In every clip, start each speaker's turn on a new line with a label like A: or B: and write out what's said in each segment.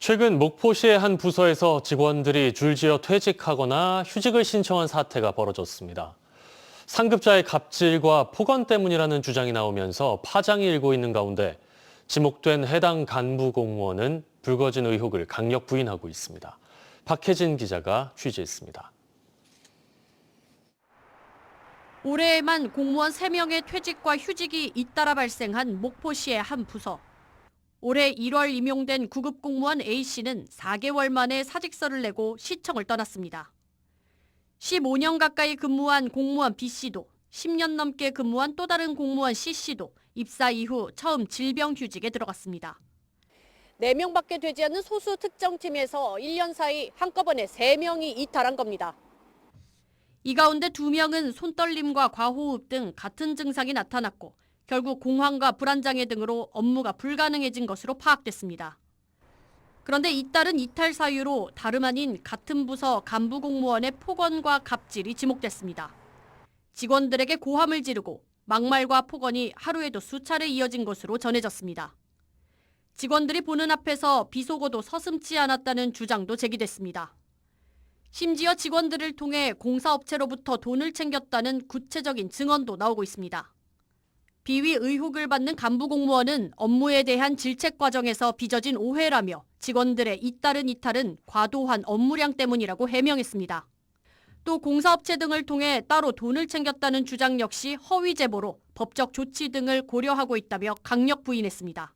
A: 최근 목포시의 한 부서에서 직원들이 줄지어 퇴직하거나 휴직을 신청한 사태가 벌어졌습니다. 상급자의 갑질과 폭언 때문이라는 주장이 나오면서 파장이 일고 있는 가운데 지목된 해당 간부 공무원은 불거진 의혹을 강력 부인하고 있습니다. 박혜진 기자가 취재했습니다.
B: 올해에만 공무원 3명의 퇴직과 휴직이 잇따라 발생한 목포시의 한 부서. 올해 1월 임용된 구급 공무원 A씨는 4개월 만에 사직서를 내고 시청을 떠났습니다. 15년 가까이 근무한 공무원 B씨도 10년 넘게 근무한 또 다른 공무원 C씨도 입사 이후 처음 질병휴직에 들어갔습니다. 4명밖에 되지 않는 소수 특정팀에서 1년 사이 한꺼번에 3명이 이탈한 겁니다. 이 가운데 2명은 손떨림과 과호흡 등 같은 증상이 나타났고 결국 공황과 불안장애 등으로 업무가 불가능해진 것으로 파악됐습니다. 그런데 잇따른 이탈 사유로 다름 아닌 같은 부서 간부 공무원의 폭언과 갑질이 지목됐습니다. 직원들에게 고함을 지르고 막말과 폭언이 하루에도 수차례 이어진 것으로 전해졌습니다. 직원들이 보는 앞에서 비속어도 서슴지 않았다는 주장도 제기됐습니다. 심지어 직원들을 통해 공사업체로부터 돈을 챙겼다는 구체적인 증언도 나오고 있습니다. 비위 의혹을 받는 간부 공무원은 업무에 대한 질책 과정에서 빚어진 오해라며 직원들의 잇따른 이탈은 과도한 업무량 때문이라고 해명했습니다. 또 공사업체 등을 통해 따로 돈을 챙겼다는 주장 역시 허위 제보로 법적 조치 등을 고려하고 있다며 강력 부인했습니다.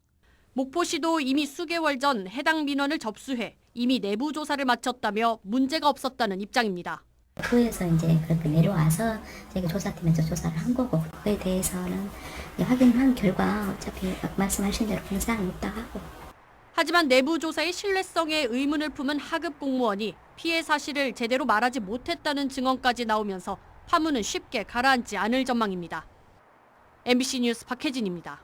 B: 목포시도 이미 수개월 전 해당 민원을 접수해 이미 내부 조사를 마쳤다며 문제가 없었다는 입장입니다.
C: 후에서 이제 그렇게 내려와서 저희가 조사팀에서 조사를 한 거고 그에 대해서는 확인한 결과 어차피 말씀하신 대로 그런 사항이 없다 하고.
B: 하지만 내부 조사의 신뢰성에 의문을 품은 하급 공무원이 피해 사실을 제대로 말하지 못했다는 증언까지 나오면서 파문은 쉽게 가라앉지 않을 전망입니다. MBC 뉴스 박혜진입니다.